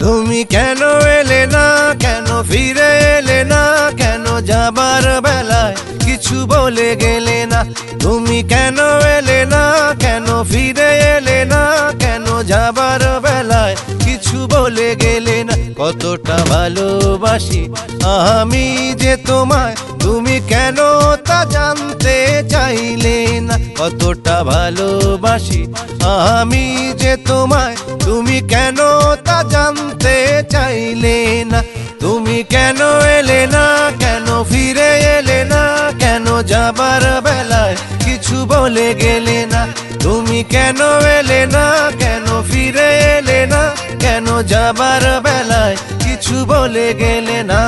তুমি কেন এলে না, কেন ফিরে এলে না, কেন যাবার বেলায় কিছু বলে গেলে না? তুমি কেন এলে না, কেন ফিরে এলে না, কেন যাবার বেলায় কিছু বলে গেলে না? কতটা ভালোবাসি আমি যে তোমায়, তুমি কেন তা জানতে চাইলে না? কতটা ভালোবাসি আমি যে তোমায়, তুমি কেন তা জানতে চাইলে না? তুমি কেন এলে না, কেন ফিরে এলে না, কেন যাবার বেলায় কিছু বলে গেলে না? তুমি কেন এলে না, কেন ফিরে এলে না, কেন যাবার বেলায় কিছু বলে গেলে না?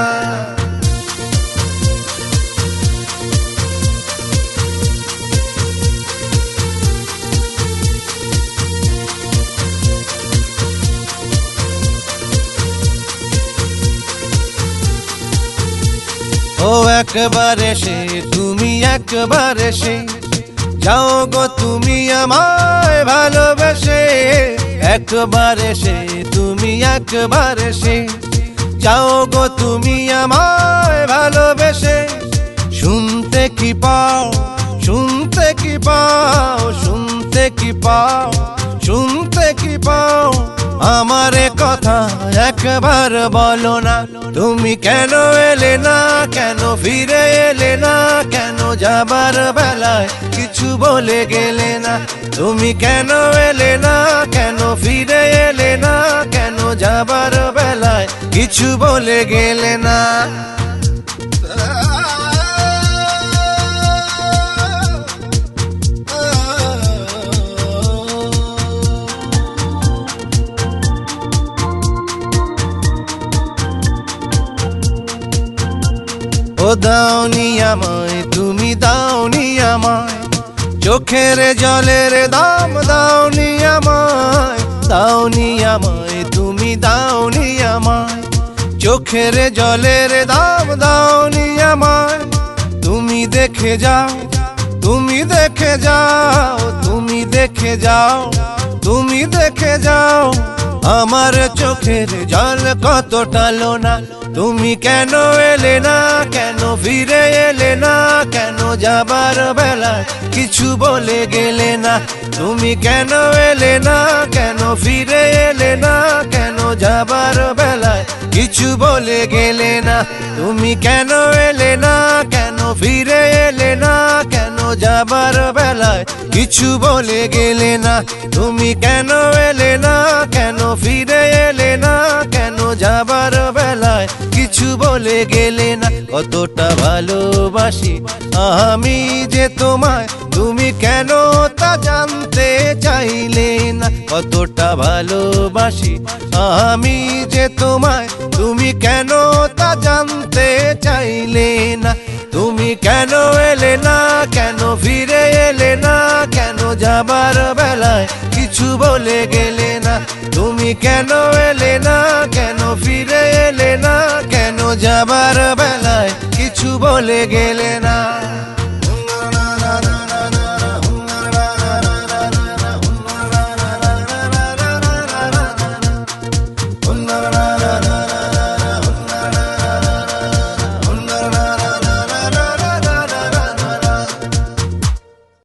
ও একবার এসে, তুমি একবার এসে যাও গো তুমি আমায় ভালোবেসে। একবার এসে, তুমি একবার এসে যাও গো তুমি আমায় ভালোবেসে। শুনতে কি পাও, শুনতে কি পাও, শুনতে কি পাও, শুনতে কি পাও আমার কথা একবার বলো না? তুমি কেন এলে না, কেন ফিরে এলে না, কেন যাবার বেলায় কিছু বলে গেলে না? তুমি কেন এলে না, কেন ফিরে এলে না, কেন যাবার বেলায় কিছু বলে গেলে না? ও দাওনি আমায়, তুমি দাওনি আমায় চোখের জলের দাম, দাওনি আমায়, দাওনি আমায়, তুমি দাওনি আমায় চোখের জলের দাম, দাওনি আমায়। তুমি দেখে যাও, তুমি দেখে যাও, তুমি দেখে যাও, তুমি দেখে যাও আমার চোখের জল কতটা লোনা। তুমি কেন এলে না, কেন ফিরে এলে না, কেন যাবার বেলায় কিছু বলে গেলে না? তুমি কেন এলে না, কেন ফিরে এলে না, কেন যাবার বেলায় কিছু বলে গেলে না? তুমি কেন এলে না, কেন ফিরে এলে না, কেন যাবার বেলায় কিছু বলে গেলে না? তুমি কেন এলে না, কেন ফিরে এলে না, কেন যাবার বেলায় কিছু বলে গেলে না? কতটা ভালোবাসি আমি যে তোমায়, তুমি কেন তা জানতে চাইলে না? কতটা ভালোবাসি আমি যে তোমায়, তুমি কেন তা জানতে চাইলে না? তুমি কেন এলে না, কেন ফিরে এলে না, কেন যাবার বেলায় কিছু বলে গেলে না? তুমি কেন এলে না, কেন ফিরে এলে না, কেন যাবার বেলায় কিছু বলে গেলে না?